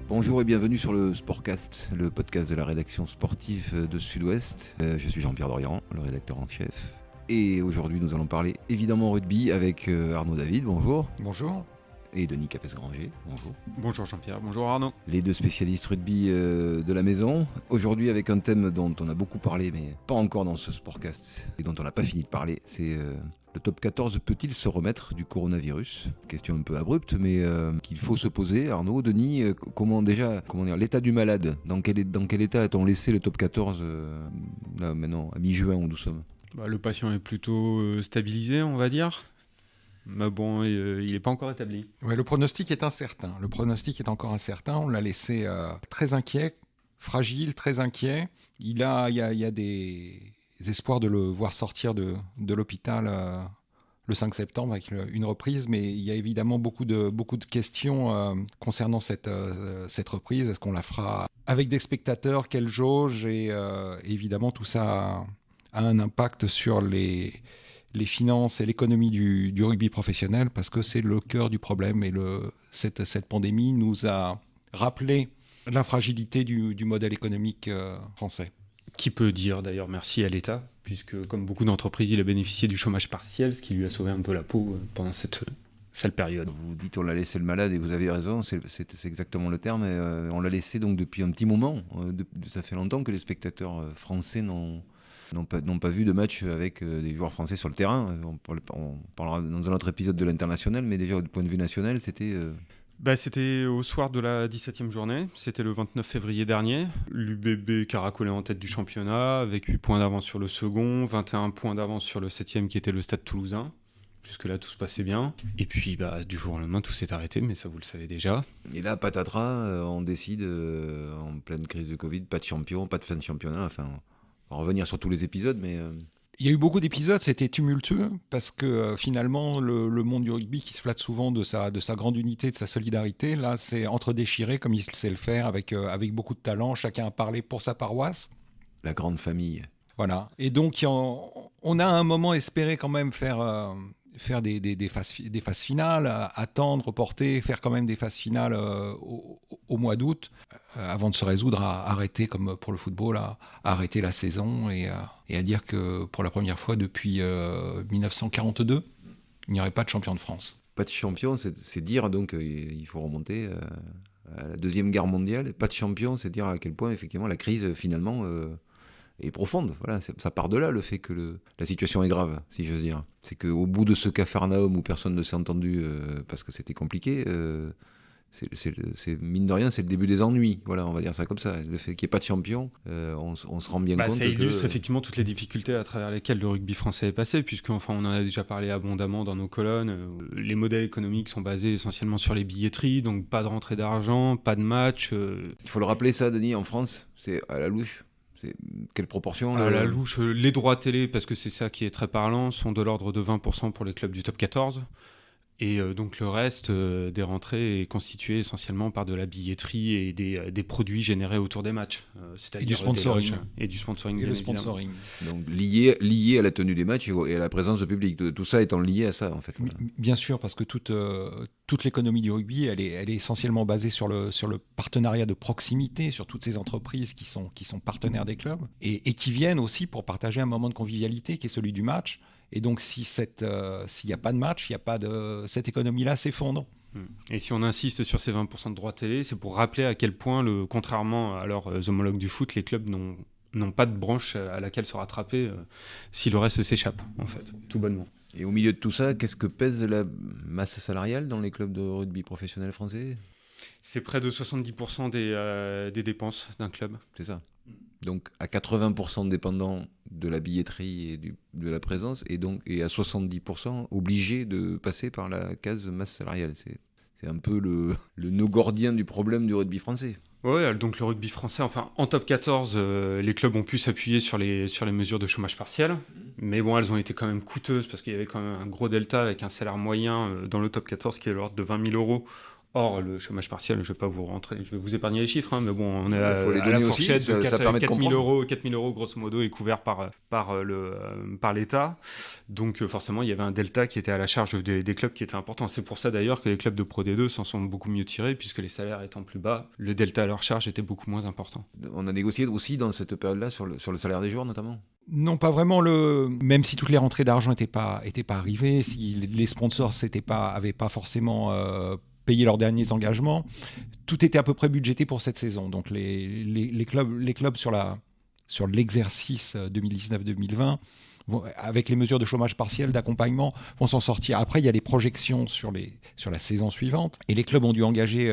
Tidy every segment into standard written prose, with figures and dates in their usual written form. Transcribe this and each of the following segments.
Bonjour et bienvenue sur le Sportcast, le podcast de la rédaction sportive de Sud-Ouest. Je suis Jean-Pierre Dorian, le rédacteur en chef. Et aujourd'hui, nous allons parler évidemment rugby avec Arnaud David, bonjour. Bonjour. Et Denis Capes-Granger, bonjour. Bonjour Jean-Pierre, bonjour Arnaud. Les deux spécialistes rugby de la maison. Aujourd'hui avec un thème dont on a beaucoup parlé, mais pas encore dans ce Sportcast, et dont on n'a pas fini de parler, c'est le top 14 peut-il se remettre du coronavirus ? Question un peu abrupte, mais qu'il faut se poser. Arnaud, Denis, comment dire, l'état du malade ? Dans quel état a-t-on laissé le top 14 là, maintenant, à mi-juin où nous sommes ? Le patient est plutôt stabilisé, on va dire. Mais bon, il n'est pas encore établi. Ouais, le pronostic est incertain. Le pronostic est encore incertain. On l'a laissé très inquiet, fragile, très inquiet. Il y a des espoirs de le voir sortir de l'hôpital le 5 septembre avec une reprise, mais il y a évidemment beaucoup de questions concernant cette reprise. Est-ce qu'on la fera avec des spectateurs ? Quelle jauge ? Et évidemment, tout ça a un impact sur les finances et l'économie du rugby professionnel, parce que c'est le cœur du problème. Et cette pandémie nous a rappelé la fragilité du modèle économique français. Qui peut dire d'ailleurs merci à l'État, puisque comme beaucoup d'entreprises, il a bénéficié du chômage partiel, ce qui lui a sauvé un peu la peau pendant cette sale période. Vous dites on l'a laissé le malade et vous avez raison, c'est exactement le terme. On l'a laissé donc depuis un petit moment. Ça fait longtemps que les spectateurs français n'ont pas vu de match avec des joueurs français sur le terrain. On parlera dans un autre épisode de l'international, mais déjà du point de vue national, c'était... C'était au soir de la 17e journée, c'était le 29 février dernier. L'UBB caracolait en tête du championnat, avec 8 points d'avance sur le second, 21 points d'avance sur le 7e qui était le Stade Toulousain. Jusque-là, tout se passait bien. Et puis, du jour au lendemain, tout s'est arrêté, mais ça, vous le savez déjà. Et là, patatras, on décide, en pleine crise de Covid, pas de champion, pas de fin de championnat. Enfin, on va revenir sur tous les épisodes, mais... Il y a eu beaucoup d'épisodes, c'était tumultueux, parce que finalement, le monde du rugby qui se flatte souvent de sa grande unité, de sa solidarité, là, c'est entre-déchiré, comme il sait le faire, avec beaucoup de talent. Chacun a parlé pour sa paroisse. La grande famille. Voilà. Et donc, on a à un moment espéré quand même faire des phases finales, attendre, reporter, faire quand même des phases finales au mois d'août, avant de se résoudre à arrêter, comme pour le football, à arrêter la saison et à dire que pour la première fois depuis 1942, il n'y aurait pas de champion de France. Pas de champion, c'est dire donc il faut remonter à la Deuxième Guerre mondiale. Pas de champion, c'est dire à quel point effectivement la crise finalement... est profonde. Voilà, ça part de là, le fait que la situation est grave, si j'ose dire. C'est qu'au bout de ce capharnaüm où personne ne s'est entendu parce que c'était compliqué, c'est mine de rien, c'est le début des ennuis. Voilà, on va dire ça comme ça. Le fait qu'il n'y ait pas de champion, on se rend bien compte ça illustre que... effectivement toutes les difficultés à travers lesquelles le rugby français est passé, puisque on en a déjà parlé abondamment dans nos colonnes. Les modèles économiques sont basés essentiellement sur les billetteries, donc pas de rentrée d'argent, pas de match. Il faut le rappeler ça, Denis, en France, c'est à la louche. C'est quelle proportion À la louche, les droits télé, parce que c'est ça qui est très parlant, sont de l'ordre de 20% pour les clubs du top 14. Et donc le reste des rentrées est constitué essentiellement par de la billetterie et des produits générés autour des matchs. Et du sponsoring. Et du sponsoring. Et le sponsoring. Donc lié à la tenue des matchs et à la présence de public. Tout ça étant lié à ça, en fait. Voilà. Bien sûr, parce que toute l'économie du rugby, elle est essentiellement basée sur le partenariat de proximité, sur toutes ces entreprises qui sont partenaires des clubs et qui viennent aussi pour partager un moment de convivialité qui est celui du match. Et donc, s'il n'y a pas de match, cette économie-là s'effondre. Et si on insiste sur ces 20% de droits télé, c'est pour rappeler à quel point, contrairement à leurs homologues du foot, les clubs n'ont pas de branche à laquelle se rattraper si le reste s'échappe, en fait, tout bonnement. Et au milieu de tout ça, qu'est-ce que pèse la masse salariale dans les clubs de rugby professionnels français ? C'est près de 70% des dépenses d'un club. C'est ça. Donc à 80% dépendant de la billetterie et de la présence, et à 70% obligé de passer par la case masse salariale. C'est un peu le nœud gordien du problème du rugby français. Oui, donc le rugby français, en top 14, les clubs ont pu s'appuyer sur les mesures de chômage partiel, mais bon, elles ont été quand même coûteuses parce qu'il y avait quand même un gros delta avec un salaire moyen dans le top 14 qui est de l'ordre de 20 000 euros Or, le chômage partiel, je vais vous épargner les chiffres, hein, mais bon, on est Il faut les à la donner aussi, fourchette de ça permet de 4 000 comprendre. euros. 4 000 euros, grosso modo, est couvert par l'État. Donc, forcément, il y avait un delta qui était à la charge des clubs qui était important. C'est pour ça, d'ailleurs, que les clubs de Pro D2 s'en sont beaucoup mieux tirés, puisque les salaires étant plus bas, le delta à leur charge était beaucoup moins important. On a négocié aussi dans cette période-là sur le salaire des joueurs notamment. Non, pas vraiment. Même si toutes les rentrées d'argent n'étaient pas arrivées, si les sponsors n'avaient pas forcément payé leurs derniers engagements, tout était à peu près budgété pour cette saison. Donc les clubs sur l'exercice 2019-2020, avec les mesures de chômage partiel, d'accompagnement, vont s'en sortir. Après, il y a les projections sur la saison suivante. Et les clubs ont dû engager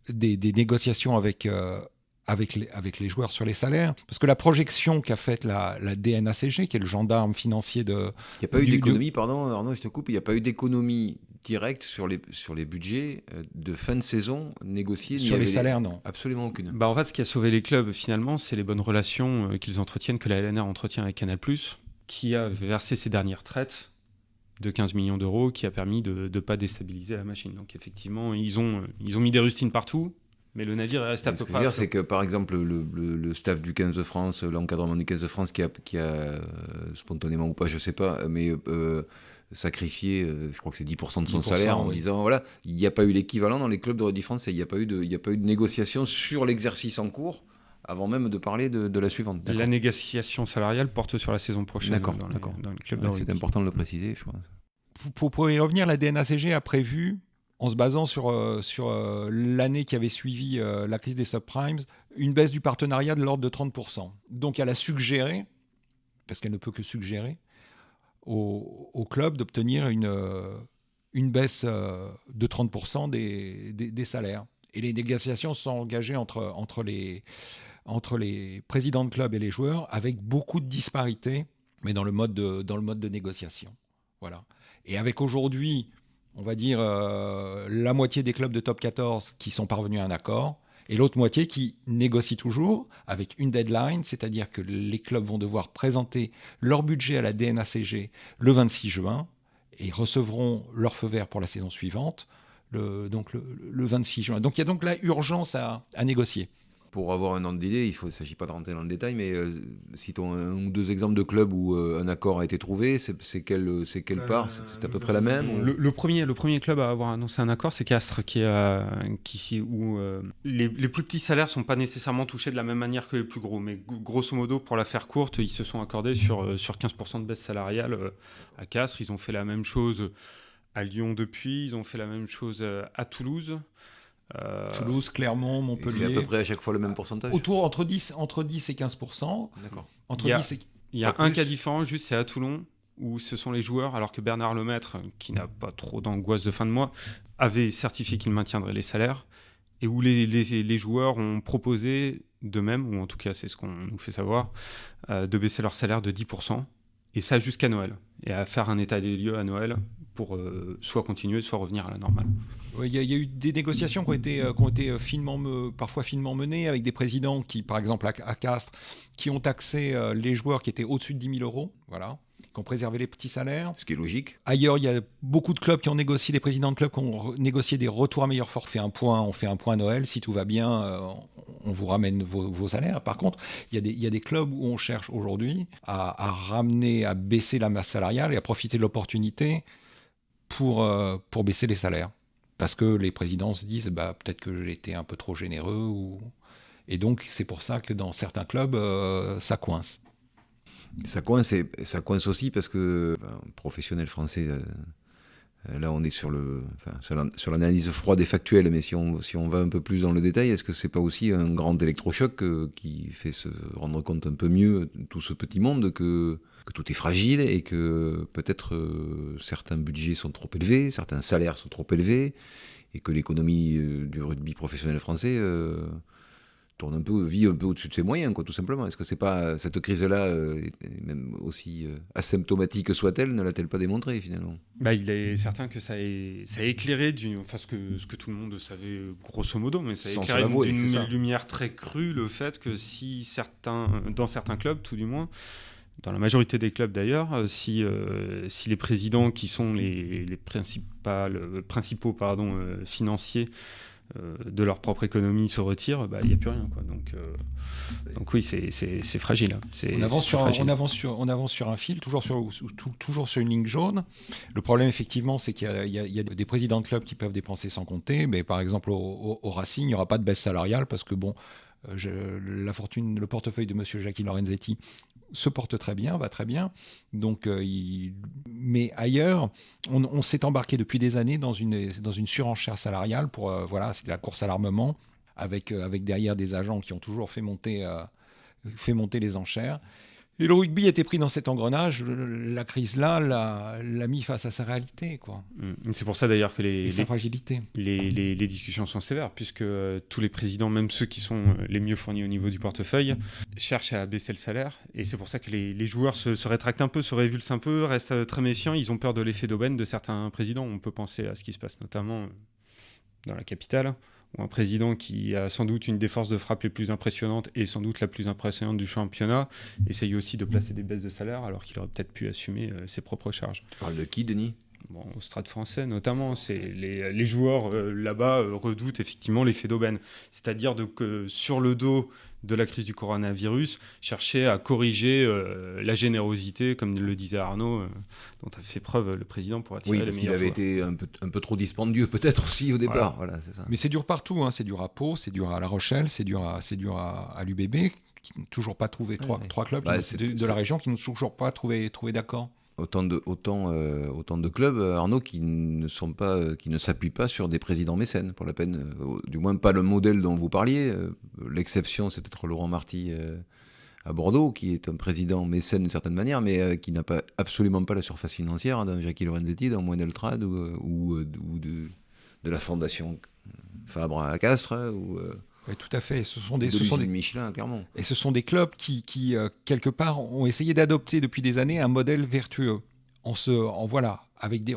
des négociations avec les joueurs sur les salaires. Parce que la projection qu'a faite la DNACG, qui est le gendarme financier Il n'y a pas eu d'économie, pardon Arnaud, je te coupe, il n'y a pas eu d'économie directe sur les budgets de fin de saison négociés. Sur les salaires, non. Absolument aucune. En fait, ce qui a sauvé les clubs, finalement, c'est les bonnes relations qu'ils entretiennent, que la LNR entretient avec Canal+, qui a versé ses dernières traites de 15 millions d'euros, qui a permis de ne pas déstabiliser la machine. Donc, effectivement, ils ont mis des rustines partout, mais le navire est resté à peu près. Ce que je veux dire, c'est que, par exemple, le staff du 15 de France, l'encadrement du 15 de France, qui a spontanément ou pas, je ne sais pas, mais sacrifié, je crois que c'est 10% de son salaire, en disant, voilà, il n'y a pas eu l'équivalent dans les clubs de rugby français. Il n'y a pas eu de négociation sur l'exercice en cours, avant même de parler de la suivante. D'accord. La négociation salariale porte sur la saison prochaine. D'accord. Dans les clubs de rugby. C'est important de le préciser, je crois. Pour y revenir, la DNACG a prévu, en se basant sur l'année qui avait suivi la crise des subprimes, une baisse du partenariat de l'ordre de 30%. Donc elle a suggéré, parce qu'elle ne peut que suggérer, au club d'obtenir une baisse de 30% des salaires. Et les négociations sont engagées entre les présidents de club et les joueurs, avec beaucoup de disparités, mais dans le mode de négociation. Voilà. Et avec aujourd'hui, on va dire, la moitié des clubs de top 14 qui sont parvenus à un accord, et l'autre moitié qui négocie toujours avec une deadline, c'est-à-dire que les clubs vont devoir présenter leur budget à la DNACG le 26 juin et recevront leur feu vert pour la saison suivante le 26 juin. Donc il y a donc là urgence à négocier. Pour avoir un ordre d'idée, il ne s'agit pas de rentrer dans le détail, mais citons un ou deux exemples de clubs où un accord a été trouvé. C'est quelle part? C'est à peu près la même le premier club à avoir annoncé un accord, c'est Castres, où les plus petits salaires ne sont pas nécessairement touchés de la même manière que les plus gros. Mais grosso modo, pour la faire courte, ils se sont accordés sur 15% de baisse salariale à Castres. Ils ont fait la même chose à Lyon depuis. Ils ont fait la même chose à Toulouse. Toulouse, Clermont, Montpellier. C'est à peu près à chaque fois le même pourcentage. Entre 10 et 15%. D'accord. Il y a un cas différent, juste c'est à Toulon, où ce sont les joueurs, alors que Bernard Lemaître, qui n'a pas trop d'angoisse de fin de mois, avait certifié qu'il maintiendrait les salaires, et où les joueurs ont proposé d'eux-mêmes, ou en tout cas c'est ce qu'on nous fait savoir, de baisser leur salaire de 10%, et ça jusqu'à Noël, et à faire un état des lieux à Noël pour soit continuer, soit revenir à la normale. Il y a eu des négociations qui ont été parfois finement menées avec des présidents qui, par exemple à Castres, qui ont taxé les joueurs qui étaient au-dessus de 10 000 euros, voilà, qui ont préservé les petits salaires. Ce qui est logique. Ailleurs, il y a beaucoup de clubs qui ont négocié, des présidents de clubs qui ont négocié des retours à meilleur forfait. On fait un point à Noël, si tout va bien, on vous ramène vos salaires. Par contre, il y a des clubs où on cherche aujourd'hui à baisser la masse salariale et à profiter de l'opportunité pour baisser les salaires. Parce que les présidents se disent peut-être que j'ai été un peu trop généreux. Et donc, c'est pour ça que dans certains clubs, ça coince. Ça coince aussi parce que professionnel français, là on est sur l'analyse froide et factuelle, mais si on va un peu plus dans le détail, est-ce que c'est pas aussi un grand électrochoc qui fait se rendre compte un peu mieux tout ce petit monde que tout est fragile et que peut-être certains budgets sont trop élevés, certains salaires sont trop élevés et que l'économie du rugby professionnel français vit un peu au-dessus de ses moyens, tout simplement. Est-ce que c'est pas cette crise-là, même aussi asymptomatique soit-elle, ne l'a-t-elle pas démontré finalement ? Il est certain que ça a éclairé ce que tout le monde savait grosso modo, mais ça a éclairé d'une lumière très crue le fait que dans certains clubs, tout du moins, dans la majorité des clubs d'ailleurs, si les présidents qui sont les principaux financiers de leur propre économie se retirent, il n'y a plus rien, quoi. Donc oui, c'est fragile. Hein. On avance sur un fil, toujours sur une ligne jaune. Le problème, effectivement, c'est qu'il y a des présidents de clubs qui peuvent dépenser sans compter. Mais par exemple, au Racing, il n'y aura pas de baisse salariale parce que le portefeuille de M. Jackie Lorenzetti se porte très bien, va très bien. Donc, mais ailleurs, on s'est embarqué depuis des années dans une surenchère salariale pour c'est de la course à l'armement avec derrière des agents qui ont toujours fait monter les enchères. Et le rugby était pris dans cet engrenage. La crise là l'a mis face à sa réalité, quoi. C'est pour ça d'ailleurs que sa fragilité. Les discussions sont sévères, puisque tous les présidents, même ceux qui sont les mieux fournis au niveau du portefeuille, cherchent à baisser le salaire. Et c'est pour ça que les joueurs se rétractent un peu, se révulsent un peu, restent très méfiants. Ils ont peur de l'effet d'aubaine de certains présidents. On peut penser à ce qui se passe notamment dans la capitale, ou un président qui a sans doute une des forces de frappe les plus impressionnantes et sans doute la plus impressionnante du championnat, essaye aussi de placer des baisses de salaire alors qu'il aurait peut-être pu assumer ses propres charges. Tu parles de qui, Denis ? Au Stade français notamment, les joueurs là-bas redoutent effectivement l'effet d'aubaine, c'est-à-dire que sur le dos de la crise du coronavirus, chercher à corriger la générosité, comme le disait Arnaud, dont a fait preuve le président pour attirer les meilleurs joueurs. Oui, parce qu'il avait été un peu trop dispendieux peut-être aussi au départ. Voilà, c'est ça. Mais c'est dur partout, hein. C'est dur à Pau, c'est dur à La Rochelle, c'est dur à l'UBB, qui n'ont toujours pas trouvé trois clubs de la région qui n'ont toujours pas trouvé d'accord. Autant de clubs, Arnaud, qui ne s'appuient pas sur des présidents mécènes, pour la peine, du moins pas le modèle dont vous parliez. L'exception, c'est peut-être Laurent Marty à Bordeaux, qui est un président mécène d'une certaine manière, mais qui n'a absolument pas la surface financière d'un Jackie Lorenzetti, d'un Moine Eltrade ou de la fondation Fabre à Castres. Oui, tout à fait. Ce sont des Michelin, clairement. Et ce sont des clubs qui quelque part, ont essayé d'adopter depuis des années un modèle vertueux. En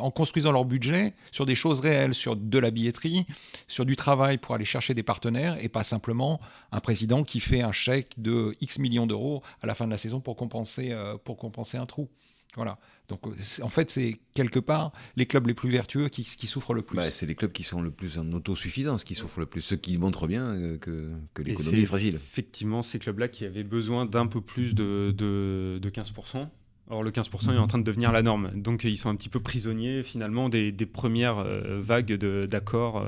construisant leur budget sur des choses réelles, sur de la billetterie, sur du travail pour aller chercher des partenaires, et pas simplement un président qui fait un chèque de X millions d'euros à la fin de la saison pour compenser un trou. Voilà. Donc, en fait, c'est quelque part les clubs les plus vertueux qui souffrent le plus. C'est les clubs qui sont le plus en autosuffisance qui souffrent le plus, ceux qui montrent bien que l'économie est fragile. Effectivement, ces clubs-là qui avaient besoin d'un peu plus de 15%. Or, le 15% est en train de devenir la norme. Donc, ils sont un petit peu prisonniers, finalement, des premières vagues d'accords.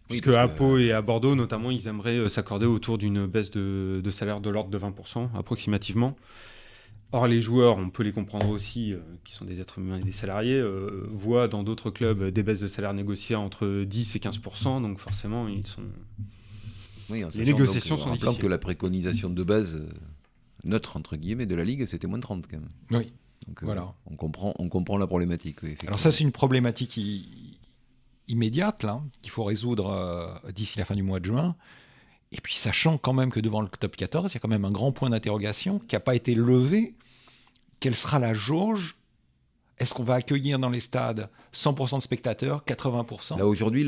Puisque à Pau et à Bordeaux, notamment, ils aimeraient s'accorder autour d'une baisse de salaire de l'ordre de 20%, approximativement. Or, les joueurs, on peut les comprendre aussi, qui sont des êtres humains et des salariés, voient dans d'autres clubs des baisses de salaire négociées entre 10 et 15%, donc forcément, ils sont... Oui, les négociations sont difficiles. Que la préconisation de base, neutre entre guillemets, de la Ligue, c'était moins de 30 quand même. Oui, donc, voilà. On comprend la problématique. Oui, alors ça, c'est une problématique immédiate, là, qu'il faut résoudre d'ici la fin du mois de juin. Et puis, sachant quand même que devant le top 14, il y a quand même un grand point d'interrogation qui n'a pas été levé. Quelle sera la jauge ? Est-ce qu'on va accueillir dans les stades 100% de spectateurs, 80% ? Là, aujourd'hui,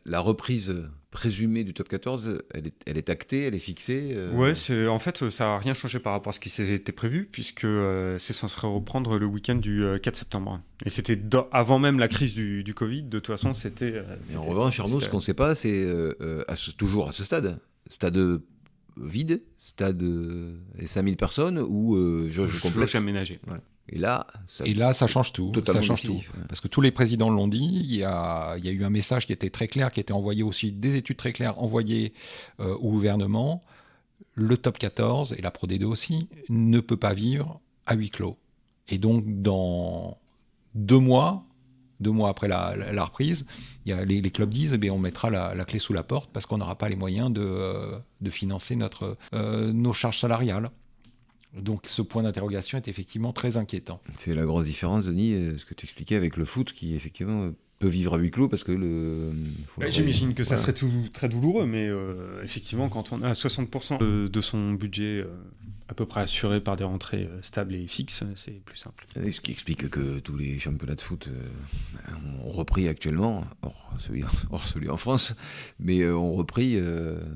la reprise présumée du top 14, elle est actée, elle est fixée Ouais, en fait, ça n'a rien changé par rapport à ce qui s'était prévu, puisque c'est censé reprendre le week-end du 4 septembre. Et c'était avant même la crise du Covid, de toute façon, c'était... Mais en revanche, Arnaud, ce qu'on ne sait pas, c'est toujours à ce stade vide, stade et 5000 personnes ou jauge complète aménagée. Ouais. Et là, ça change tout. Ça change tout. Ouais. Parce que tous les présidents l'ont dit. Il y a eu un message qui était très clair, qui était envoyé aussi, des études très claires envoyées au gouvernement. Le top 14 et la Pro D2 aussi ne peut pas vivre à huis clos. Et donc, dans 2 mois après la reprise, les clubs disent on mettra la clé sous la porte parce qu'on n'aura pas les moyens de financer nos charges salariales. Donc ce point d'interrogation est effectivement très inquiétant. C'est la grosse différence, Denis, ce que tu expliquais avec le foot qui effectivement peut vivre à huis clos parce que j'imagine que ça serait très douloureux, mais effectivement quand on a 60% de son budget à peu près assuré par des rentrées stables et fixes, c'est plus simple. Et ce qui explique que tous les championnats de foot ont repris actuellement, hors celui en France, mais ont repris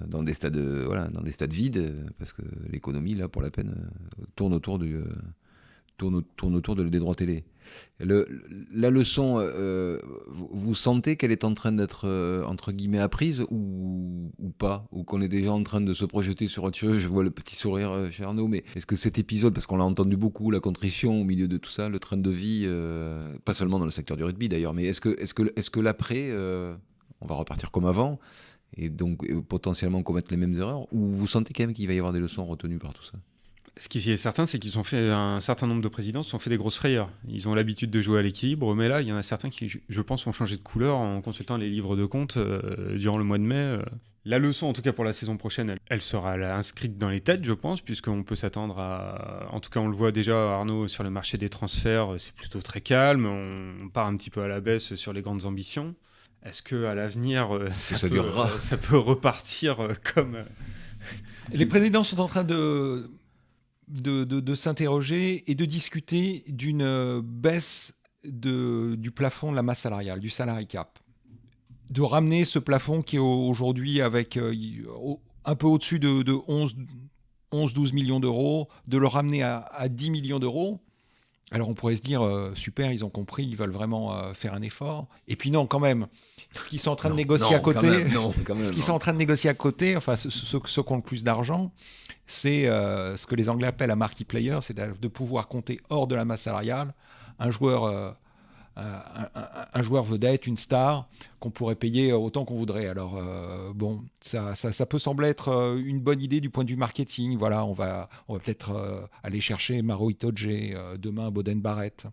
dans des stades, dans des stades vides, parce que l'économie, là, pour la peine, tourne autour des droits télé. La leçon, vous sentez qu'elle est en train d'être, entre guillemets, apprise ou pas? Ou qu'on est déjà en train de se projeter sur autre chose? Je vois le petit sourire chez Arnaud, mais est-ce que cet épisode, parce qu'on l'a entendu beaucoup, la contrition au milieu de tout ça, le train de vie, pas seulement dans le secteur du rugby d'ailleurs, mais est-ce que l'après, on va repartir comme avant, et donc potentiellement commettre les mêmes erreurs? Ou vous sentez quand même qu'il va y avoir des leçons retenues par tout ça? Ce qui est certain, c'est qu'ils ont fait, un certain nombre de présidents se sont fait des grosses frayeurs. Ils ont l'habitude de jouer à l'équilibre, mais là, il y en a certains qui, je pense, ont changé de couleur en consultant les livres de compte durant le mois de mai. La leçon, en tout cas pour la saison prochaine, elle sera inscrite dans les têtes, je pense, puisqu'on peut s'attendre à... En tout cas, on le voit déjà, Arnaud, sur le marché des transferts, c'est plutôt très calme. On part un petit peu à la baisse sur les grandes ambitions. Est-ce qu'à l'avenir, ça peut repartir comme... Les présidents sont en train de s'interroger et de discuter d'une baisse du plafond de la masse salariale, du salary cap. De ramener ce plafond qui est aujourd'hui avec un peu au-dessus de 11-12 millions d'euros, de le ramener à 10 millions d'euros. Alors on pourrait se dire, super, ils ont compris, ils veulent vraiment faire un effort. Et puis non, quand même, ce qu'ils sont en train de négocier à côté, sont en train de négocier à côté, enfin ceux qui ont le plus d'argent, c'est ce que les Anglais appellent un marquee player, c'est de pouvoir compter hors de la masse salariale un joueur vedette, une star, qu'on pourrait payer autant qu'on voudrait. Alors ça peut sembler être une bonne idée du point de vue marketing. Voilà, on va peut-être aller chercher Maro Itoje demain à Boden Barrett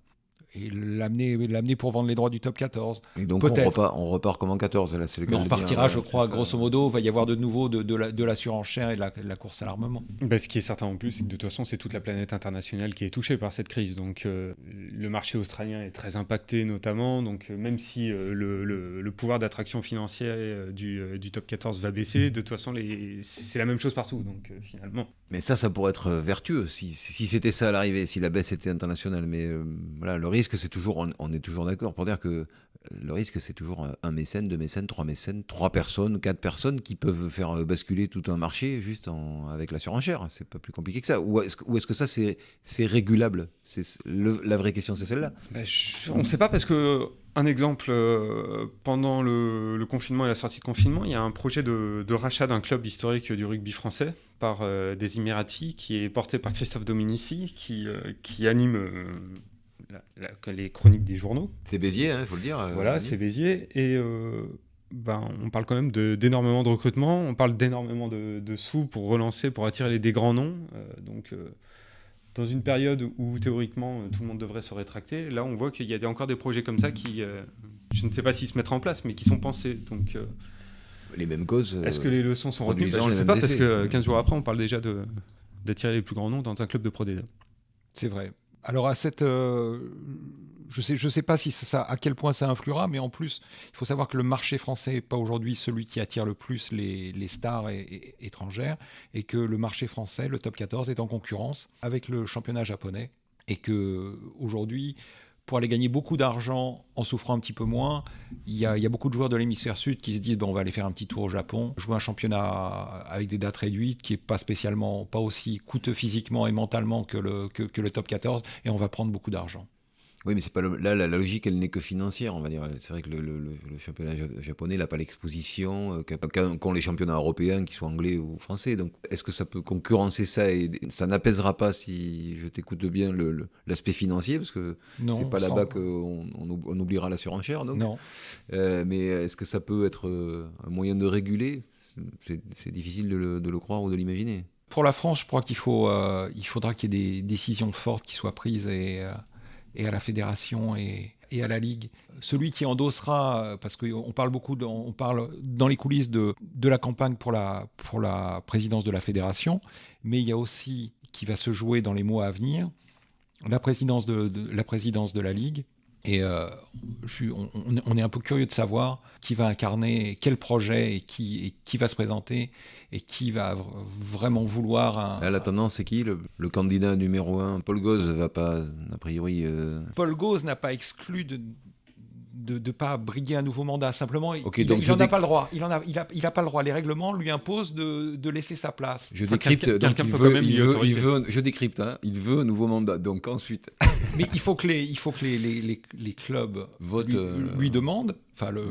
et l'amener pour vendre les droits du top 14. Et donc on repart comme en 14. Là, c'est le mais on repartira, je crois, grosso modo, il va y avoir de nouveau de la surenchère et de la course à l'armement. Ce qui est certain en plus, c'est que de toute façon, c'est toute la planète internationale qui est touchée par cette crise. Donc le marché australien est très impacté notamment. Donc même si le pouvoir d'attraction financière du top 14 va baisser, de toute façon, c'est la même chose partout. Donc finalement... Mais ça pourrait être vertueux si c'était ça à l'arrivée, si la baisse était internationale. Mais voilà, le risque, c'est toujours, on est toujours d'accord pour dire que le risque, c'est toujours un mécène, 2 mécènes, 3 mécènes, 3 personnes, 4 personnes qui peuvent faire basculer tout un marché juste avec la surenchère. C'est pas plus compliqué que ça. Ou est-ce que ça, c'est régulable? La vraie question, c'est celle-là. On ne sait pas, parce que un exemple, pendant le confinement et la sortie de confinement, il y a un projet de rachat d'un club historique du rugby français par des Émiratis, qui est porté par Christophe Dominici, qui anime les chroniques des journaux. C'est Béziers, il faut le dire. Voilà, c'est Béziers. Et on parle quand même d'énormément de recrutement, on parle d'énormément de sous pour relancer, pour attirer des grands noms. Dans une période où théoriquement tout le monde devrait se rétracter, là on voit qu'il y a encore des projets comme ça qui, je ne sais pas s'ils se mettront en place, mais qui sont pensés. Donc, les mêmes causes. Est-ce que les leçons sont retenues? Je ne sais pas, parce que 15 jours après, on parle déjà d'attirer les plus grands noms dans un club de Pro D2. C'est vrai. Alors je sais pas à quel point ça influera, mais en plus, il faut savoir que le marché français n'est pas aujourd'hui celui qui attire le plus les stars étrangères, et que le marché français, le top 14, est en concurrence avec le championnat japonais, et que aujourd'hui, pour aller gagner beaucoup d'argent en souffrant un petit peu moins, il y a beaucoup de joueurs de l'hémisphère sud qui se disent on va aller faire un petit tour au Japon, jouer un championnat avec des dates réduites qui n'est pas aussi coûteux physiquement et mentalement que le top 14, et on va prendre beaucoup d'argent. Oui, mais c'est pas là, la logique, elle n'est que financière, on va dire. C'est vrai que le championnat japonais n'a pas l'exposition qu'ont les championnats européens, qu'ils soient anglais ou français. Donc, est-ce que ça peut concurrencer ça, et ça n'apaisera pas, si je t'écoute bien, l'aspect financier, parce que c'est pas là-bas qu'on oubliera la surenchère. Donc. Non. Mais est-ce que ça peut être un moyen de réguler? C'est difficile de le croire ou de l'imaginer. Pour la France, je crois il faudra qu'il y ait des décisions fortes qui soient prises, et à la fédération et à la Ligue. Celui qui endossera, parce qu'on parle on parle dans les coulisses de la campagne pour la présidence de la fédération, mais il y a aussi, qui va se jouer dans les mois à venir, la présidence de la Ligue, Et on est un peu curieux de savoir qui va incarner quel projet et qui va se présenter et qui va vraiment vouloir Là, la tendance, c'est qui le candidat numéro 1? Paul Gauze va pas, a priori... Paul Gauze n'a pas exclu de pas briguer un nouveau mandat. Simplement, Okay, il n'en a pas le droit. Il a pas le droit. Les règlements lui imposent de laisser sa place. Je décrypte. Donc je décrypte. Hein, il veut un nouveau mandat. Donc ensuite. Mais il faut que les clubs votent, lui demandent.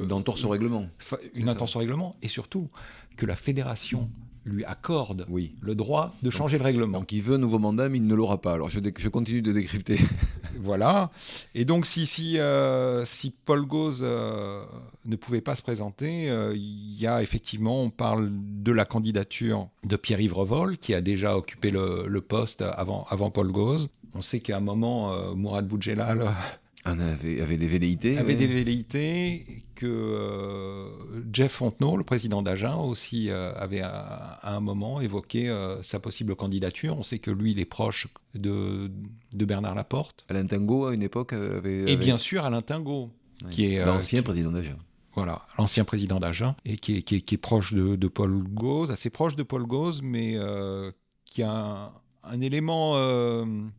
Une entorse au règlement. Une entorse au règlement. Et surtout, que la fédération lui accorde le droit de changer le règlement. Donc il veut un nouveau mandat, mais il ne l'aura pas. Alors je continue de décrypter. Voilà. Et donc si Paul Gauze ne pouvait pas se présenter, il y a effectivement, on parle de la candidature de Pierre-Yves Revol, qui a déjà occupé le poste avant Paul Gauze. On sait qu'à un moment, Mourad Boudjelal avait des velléités. Des velléités, que Jeff Fontenot, le président d'Agen, aussi avait à un moment évoqué sa possible candidature. On sait que lui, il est proche de Bernard Laporte. Alain Tingot, à une époque, Et bien sûr, Alain Tingot, qui est l'ancien président d'Agen. Voilà, l'ancien président d'Agen, et qui est proche de Paul Gauze, assez proche de Paul Gauze, mais qui a un élément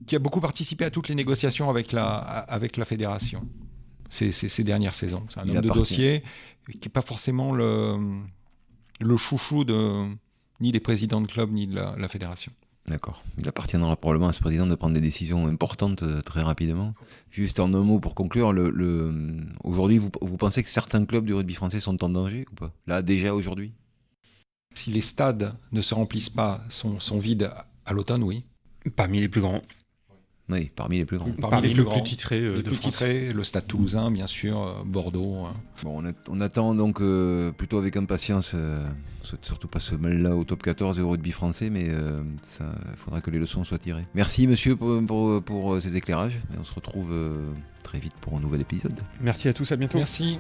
qui a beaucoup participé à toutes les négociations avec la fédération ces dernières saisons. C'est un homme de dossier qui n'est pas forcément le chouchou ni des présidents de club ni de la fédération. D'accord. Il appartiendra probablement à ce président de prendre des décisions importantes très rapidement. Juste en un mot pour conclure, aujourd'hui, vous pensez que certains clubs du rugby français sont en danger ou pas? Là, déjà aujourd'hui? Si les stades ne se remplissent pas, sont vides à l'automne, oui. Parmi les plus grands. Oui, parmi les plus grands. Parmi le plus titré de plus France. Titré, le Stade Toulousain, bien sûr, Bordeaux. Bon, on attend donc plutôt avec impatience, surtout pas ce mal-là au top 14 au rugby français, mais il faudra que les leçons soient tirées. Merci monsieur pour ces éclairages, et on se retrouve très vite pour un nouvel épisode. Merci à tous, à bientôt. Merci.